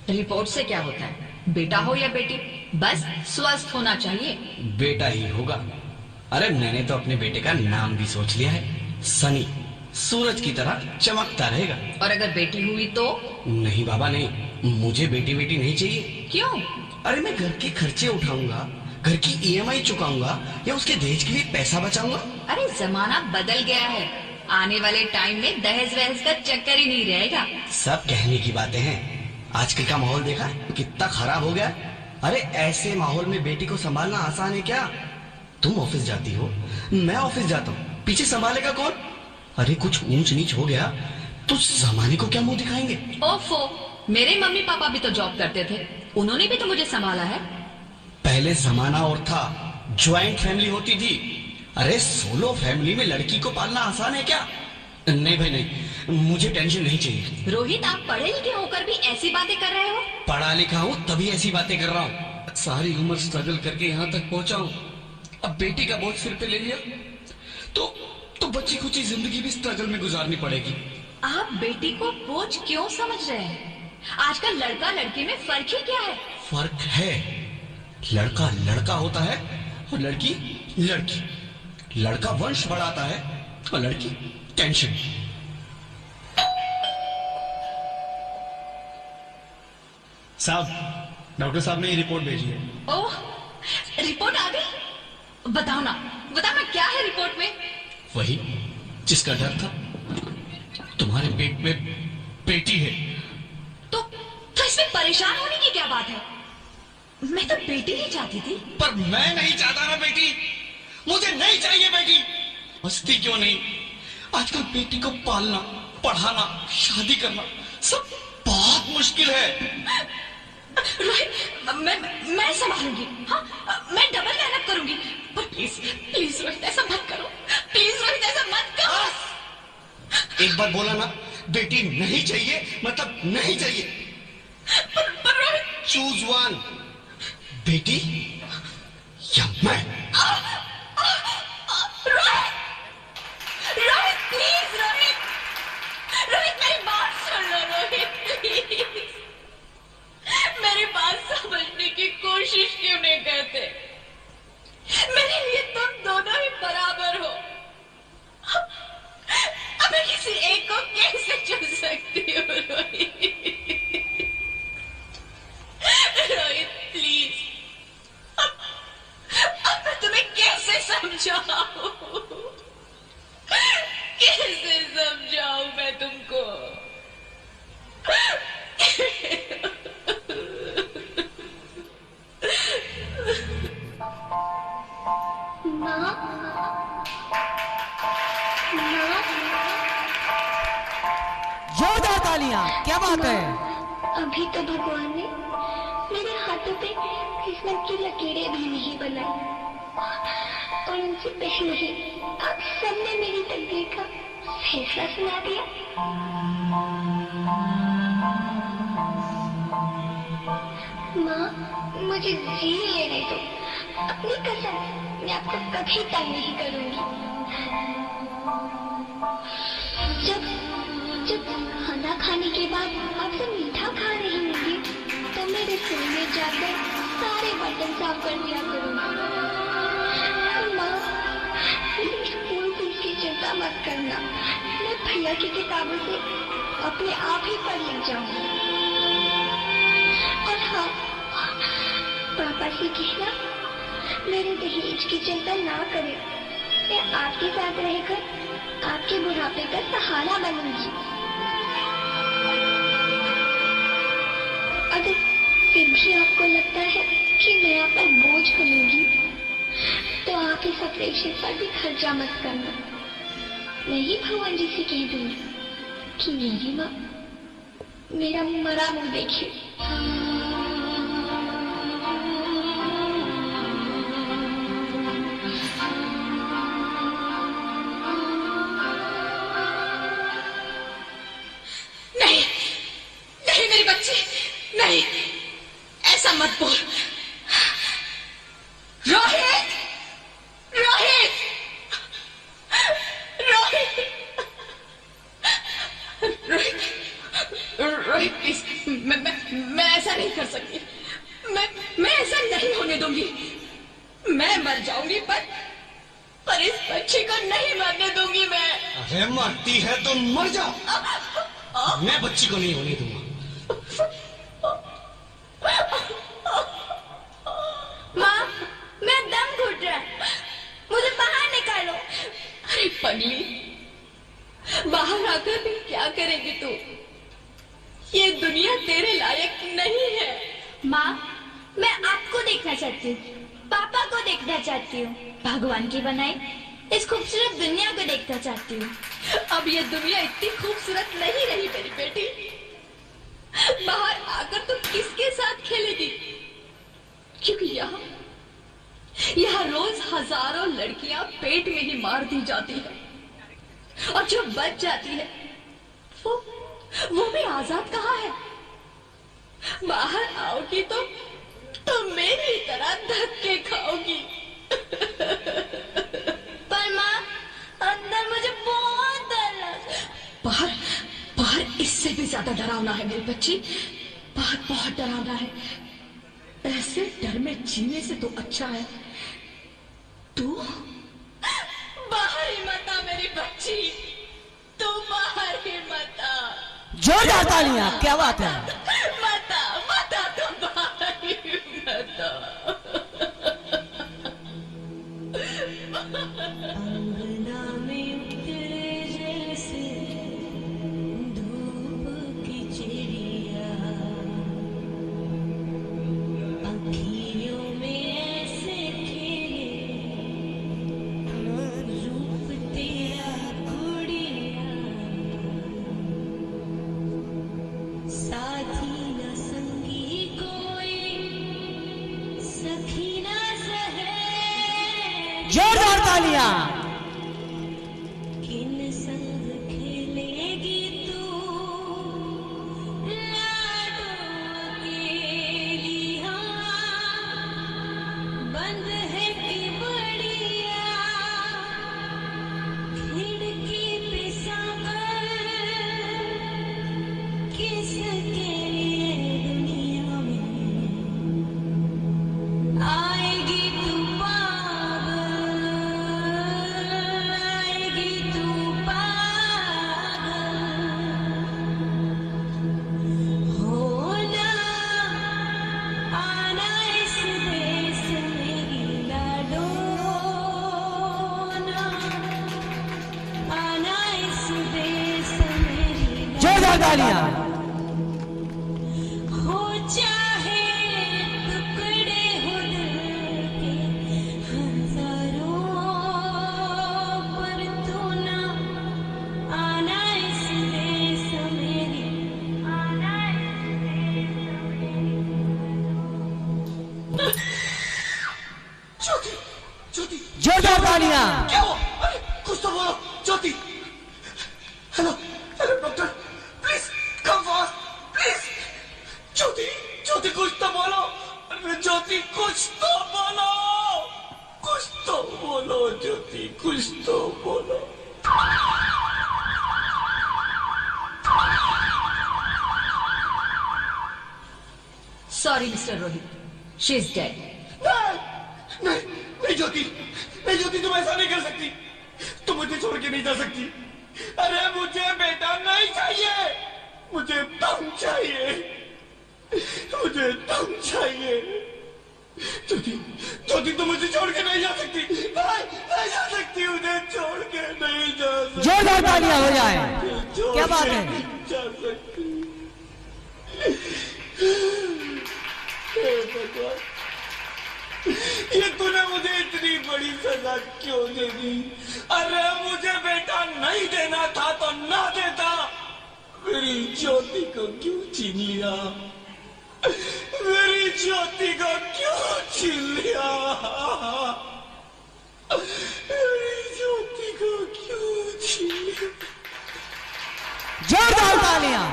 Report से क्या होता है? बेटा हो या बेटी, बस स्वस्थ होना चाहिए। बेटा ही होगा। अरे मैंने तो अपने बेटे का नाम भी सोच लिया है, सनी। सूरज की तरह चमकता रहेगा। और अगर बेटी हुई तो? नहीं बाबा नहीं, मुझे बेटी बेटी नहीं चाहिए। क्यों? अरे मैं घर के खर्चे उठाऊंगा, घर की ईएमआई चुकाऊंगा, या उसके दहेज के लिए पैसा बचाऊंगा। अरे जमाना बदल गया है, आने वाले टाइम में दहेज वहेज का चक्कर ही नहीं रहेगा। सब कहने की बातें हैं। आजकल का माहौल देखा कितना खराब हो गया। अरे ऐसे माहौल में बेटी को संभालना आसान है क्या? तुम ऑफिस जाती हो, मैं ऑफिस जाता हूँ, पीछे संभालेगा कौन? अरे कुछ ऊंच नीच हो गया तो जमाने को क्या मुंह दिखाएंगे? ओफो, मेरे मम्मी पापा भी तो जॉब करते थे, उन्होंने भी तो मुझे संभाला है। पहले जमाना और था, ज्वाइंट फैमिली होती थी। अरे सोलो फैमिली में लड़की को पालना आसान है क्या? नहीं भाई नहीं, मुझे टेंशन नहीं चाहिए। रोहित, आप पढ़े लिखे होकर भी ऐसी बातें कर रहे हो? पढ़ा लिखा हूँ तभी ऐसी बातें कर रहा हूँ। सारी उम्र स्ट्रगल करके यहाँ तक पहुंचा हूँ, अब बेटी का बोझ सिर पे ले लिया तो बच्ची खुची जिंदगी भी स्ट्रगल में गुजारनी पड़ेगी। आप बेटी को बोझ क्यों समझ रहे हैं? आजकल लड़का लड़की में फर्क ही क्या है? फर्क है, लड़का लड़का होता है और लड़की लड़की। लड़का वंश बढ़ाता है और लड़की टेंशन। साहब, डॉक्टर साहब ने ये रिपोर्ट भेजी है। ओह, रिपोर्ट आ गई? बताओ ना क्या है रिपोर्ट में? वही जिसका डर था, तुम्हारे पेट में बेटी है। तो इसमें परेशान होने की क्या बात है? मैं तो बेटी ही चाहती थी। पर मैं नहीं चाहता ना बेटी, मुझे नहीं चाहिए बेटी। मस्ती क्यों नहीं, आजकल बेटी को पालना, पढ़ाना, शादी करना सब बहुत मुश्किल है। रोहित, मैं संभालूंगी। हाँ, मैं डबल मेहनत करूंगी। पर प्लीज प्लीज रोहित, ऐसा मत करो। प्लीज रोहित, ऐसा मत करो। एक बार बोला ना, बेटी नहीं चाहिए मतलब नहीं चाहिए। पर रोहित, चूज वन, बेटी या मैं। रोहित प्लीज, रोहित मेरी बात सुन लो। रोहित प्लीज, मेरी बात समझने की कोशिश क्यों नहीं करते? मेरे लिए तुम दोनों ही बराबर हो। अब मैं किसी एक को कैसे चुन सकती हूँ? रोहित प्लीज, अब मैं तुम्हें कैसे समझाऊं? कैसे समझाऊं मैं तुमको? जोरदार तालियां, क्या बात है। अभी तो भगवान ने मेरे हाथों पे किस्मत की लकीरें भी नहीं बनाई, और उनसे पहले ही आप सबने मेरी तकदीर का फैसला सुना दिया। माँ, मुझे जी लेने दो। अपनी कसम, मैं आपको कभी तंग नहीं करूंगी। जब जब खाना खाने के बाद आपसे मीठा खा रही होंगी तो मैं रसोई में जाकर सारे बर्तन साफ कर दिया करूंगी। माँ, स्कूल फीस की चिंता मत करना, मैं भैया की किताबों से अपने आप ही पढ़ लिख जाऊंगी। और हाँ, पापा से कहना मेरे दहेज की चिंता ना करें, मैं आपके साथ रहकर आपके बुढ़ापे का सहारा बनूंगी। अगर फिर भी आपको लगता है कि मैं आप पर बोझ बनूंगी तो आप इस ऑपरेशन पर भी खर्चा मत करना। मैं ही भगवान जी से कह दूंगी कि मेरी माँ मेरा मरा मुंह देखे। नहीं मेरी बच्ची, नहीं, ऐसा मत बोल। रोहित, रोहित, रोहित, रोहित, रोहित प्लीज मैं ऐसा नहीं कर सकती। मैं ऐसा नहीं होने दूंगी। मैं मर जाऊंगी पर इस बच्ची को नहीं मरने दूंगी मैं। अरे मरती है तो मर जाओ, मैं बच्ची को नहीं होने दूंगा। माँ, मैं दम घुट रहा है, मुझे बाहर निकालो। अरे पगली, बाहर आकर भी क्या करेगी तू? ये दुनिया तेरे लायक नहीं है। माँ, मैं आपको देखना चाहती हूँ, पापा को देखना चाहती हूँ, भगवान की बनाई इस खूबसूरत दुनिया को देखना चाहती हूँ। अब ये दुनिया इतनी खूबसूरत नहीं रही मेरी बेटी। बाहर आकर तू किसके साथ खेलेगी? क्योंकि यहाँ रोज हजारों लड़कियां पेट में ही मार दी जाती है, और जो बच जाती है वो भी आजाद कहाँ है? बाहर आओगी तो मेरी तरह धक्के खाओगी। पर माँ, अंदर मुझे बहुत डर लगा। बाहर इससे भी ज्यादा डरावना है मेरी बच्ची। बाहर बहुत डरावना है। ऐसे डर में जीने से तो अच्छा है तू बाहर ही मत आ मेरी बच्ची, तू बाहर ही मत आ। जोरदार तालियां, क्या बात है। मत आ तू बाहर ही मत आ। अंगना में उतरे जैसे धूप की चिड़िया, अखियों में ऐसे खेले रूप तेरा गुड़िया, साथी न संगी कोई, सखी न सहे, जोरदार तालियां। किन संग खेलेगी तू लाडो अकेली, हाँ बंद है कि बढ़िया, खिड़की पे सांभर किसके लिए दुनिया में आएगी तू पागल, आएगी तू पागल, होना आना इस देश मेरी लाडो, ना आना इस देश मेरी जोरदार तालियां। हो चाहे टुकड़े हो दिल के हजारों, पर तू ना आना इस देश मेरी, आना इस देश ज्योति, ज्योति, जोरदार तालियां। क्या हुआ? अरे कुछ तो बोलो Jyoti. Hello hello doctor, please come fast please. Jyoti, Jyoti कुछ तो बोलो। अरे ज्योति कुछ तो बोलो, कुछ तो बोलो ज्योति, कुछ तो बोलो। Sorry mister Rohit, she is dead. नहीं नहीं ज्योति, नहीं ज्योति, तुम ऐसा नहीं कर सकती। तुम मुझे छोड़ के नहीं जा सकती। अरे मुझे बेटा नहीं चाहिए, मुझे दम चाहिए, मुझे दम चाहिए। ज्योति, ज्योति तुम मुझे छोड़ के नहीं जा सकती। नहीं नहीं जा सकती, मुझे छोड़ के नहीं जा सकती। जोरदार तालियां हो जाए, छोड़ क्या बात के है। नहीं जा सकती। हे भगवान, ये तूने मुझे इतनी बड़ी सजा क्यों दे दी? अरे मुझे बेटा नहीं देना था तो ना देता। मेरी ज्योति को क्यों छीन लिया? मेरी ज्योति को क्यों छीन लिया? मेरी ज्योति को क्यों छीन लिया? जोरदार तालियां।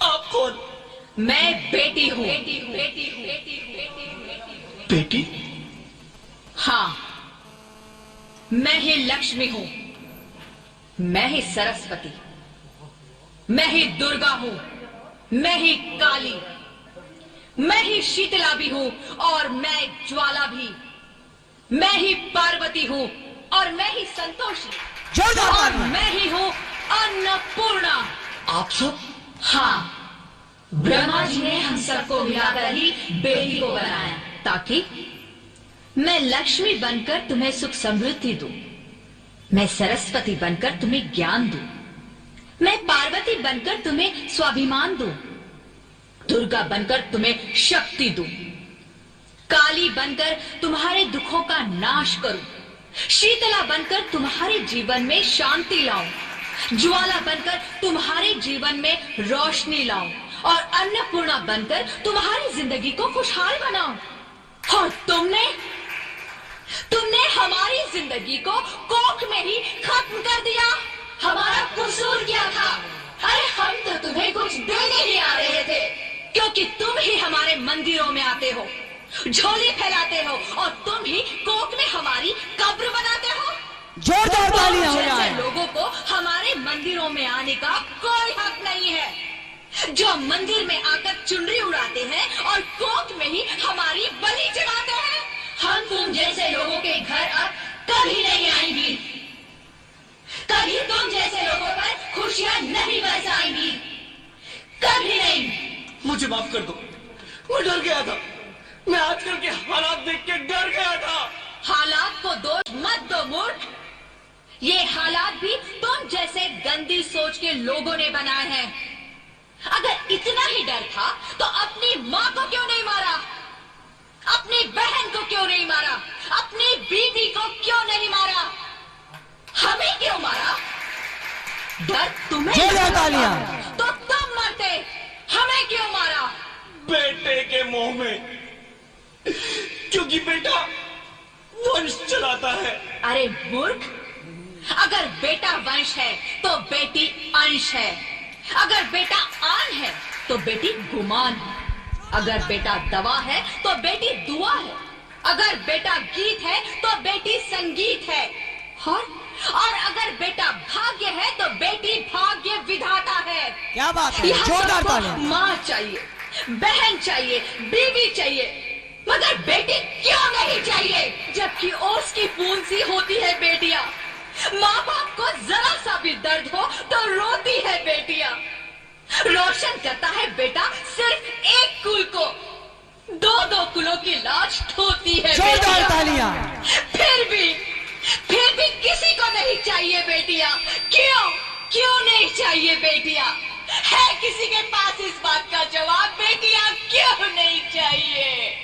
आप कौन? मैं बेटी हूँ। बेटी? हाँ, मैं ही लक्ष्मी हूं, मैं ही सरस्वती, मैं ही दुर्गा हूं, मैं ही काली, मैं ही शीतला भी हूं और मैं ज्वाला भी, मैं ही पार्वती हूं और मैं ही संतोषी, जोरदार और तालियां। मैं ही हूं अन्नपूर्णा। आप सब? हाँ, ब्रह्मा जी ने हम सबको मिलाकर ही बेटी को बनाया ताकि मैं लक्ष्मी बनकर तुम्हें सुख समृद्धि दूं, मैं सरस्वती बनकर तुम्हें ज्ञान दूं, मैं पार्वती बनकर तुम्हें स्वाभिमान दूं, दुर्गा बनकर तुम्हें शक्ति दूं, काली बनकर तुम्हारे दुखों का नाश करूं, शीतला बनकर तुम्हारे जीवन में शांति लाऊं, ज्वाला बनकर तुम्हारे जीवन में रोशनी लाऊं और अन्नपूर्णा बनकर तुम्हारी जिंदगी को खुशहाल बनाऊं। और तुमने हमारी जिंदगी को कोख में ही खत्म कर दिया। हमारा कसूर क्या था? अरे हम तो तुम्हें कुछ देने ही आ रहे थे, क्योंकि तुम ही हमारे मंदिरों में आते हो, झोली फैलाते हो और तुम ही कोख में हमारी कब्र बनाते हो। जोरदार तालियां हो जैसे जाए। लोगों को हमारे मंदिरों में आने का कोई हक नहीं है, जो मंदिर में आकर चुनरी उड़ाते हैं और कोख में ही हमारी बलि चढ़ाते हैं। हम तुम जैसे लोगों के घर अब कभी नहीं आएंगी, कभी तुम जैसे लोगों पर खुशियां नहीं बरसाएंगी, कभी नहीं। मुझे माफ कर दो, मैं डर गया था। मैं आजकल के हालात देख के डर गया था। हालात को दोष मत दो मूर्ख, ये हालात भी तुम जैसे गंदी सोच के लोगों ने बनाए हैं। अगर इतना ही डर था तो अपनी माँ को क्यों नहीं मारा, अपनी बहन को क्यों नहीं मारा, अपनी बीवी को क्यों नहीं मारा, हमें क्यों मारा? डर तुम्हें जोरदार तालियां। तो तुम मरते, हमें क्यों मारा? बेटे के मुंह में, क्योंकि बेटा वंश चलाता है। अरे मूर्ख, अगर बेटा वंश है तो बेटी अंश है, अगर बेटा आन है तो बेटी गुमान है, अगर बेटा दवा है तो बेटी दुआ है, अगर बेटा गीत है तो बेटी संगीत है, और अगर बेटा भाग्य है तो बेटी भाग्य विधाता है। क्या बात है, यहाँ जोरदार सबको तालियां। माँ चाहिए, बहन चाहिए, बीवी चाहिए, मगर बेटी क्यों नहीं चाहिए? जबकि ओस की बूंद सी होती है बेटियां, माँ बाप को जरा सा भी दर्द हो तो रोती है बेटियां। रोशन करता है बेटा सिर्फ एक कुल को, दो दो कुलों की लाज ढोती है जोरदार बेटियां। तालियां। फिर भी किसी को नहीं चाहिए बेटियां। क्यों नहीं चाहिए बेटियां? है किसी के पास इस बात का जवाब? बेटियां क्यों नहीं चाहिए?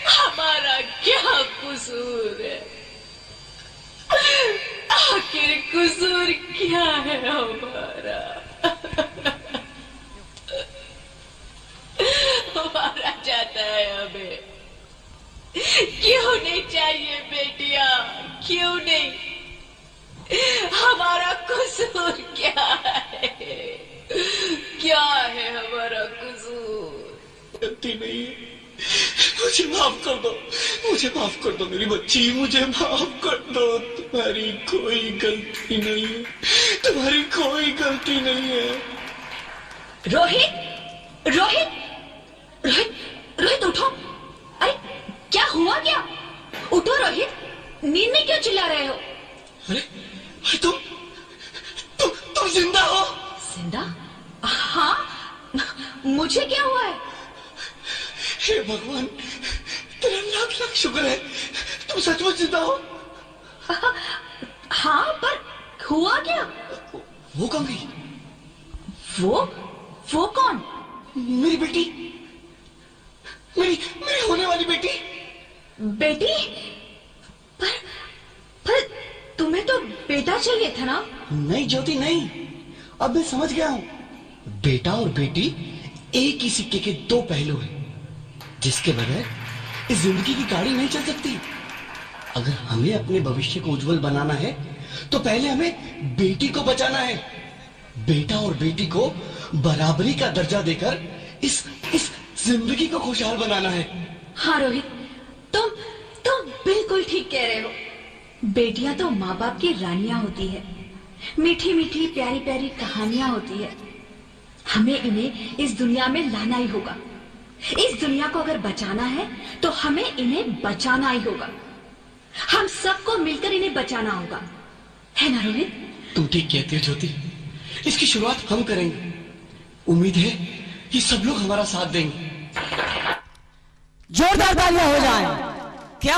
हमारा क्या कसूर है? आखिर कसूर क्या है हमारा? मारा जाता है हमें। क्यों नहीं चाहिए बेटियां? क्यों नहीं? हमारा कसूर क्या है? क्या है हमारा कसूर? गलती नहीं है, मुझे माफ कर दो, मुझे माफ कर दो मेरी बच्ची, मुझे माफ कर दो। तुम्हारी कोई गलती नहीं है, तुम्हारी कोई गलती नहीं है। रोहित, रोहित, रोहित, रोहित उठो। अरे क्या हुआ क्या? उठो रोहित, नींद में क्यों चिल्ला रहे हो? अरे तुम जिंदा हो? जिंदा? हाँ, मुझे क्या हुआ है? हे भगवान, तेरा लाख लाख शुक्र है, तुम सचमुच जिंदा हो। हाँ, पर हुआ क्या? वो कौन गई? वो कौन? मेरी बेटी, मेरी होने वाली बेटी। बेटी? पर तुम्हें तो बेटा चाहिए था ना? नहीं ज्योति नहीं, अब मैं समझ गया हूँ। बेटा और बेटी एक ही सिक्के के दो पहलू हैं, जिसके बगैर इस जिंदगी की गाड़ी नहीं चल सकती। अगर हमें अपने भविष्य को उज्जवल बनाना है तो पहले हमें बेटी को बचाना है। बेटा और बेटी को बराबरी का दर्जा देकर इस जिंदगी को खुशहाल बनाना है। हाँ रोहित, तुम बिल्कुल ठीक कह रहे हो। बेटियां तो माँ बाप की रानियां होती है, मीठी मीठी प्यारी प्यारी कहानियां होती है। हमें इन्हें इस दुनिया में लाना ही होगा। इस दुनिया को अगर बचाना है तो हमें इन्हें बचाना ही होगा। हम सबको मिलकर इन्हें बचाना होगा, है ना रोहित? तुम ठीक कहती हो ज्योति, इसकी शुरुआत हम करेंगे। उम्मीद है ये सब लोग हमारा साथ देंगे। जोरदार तालियां हो जाए। क्या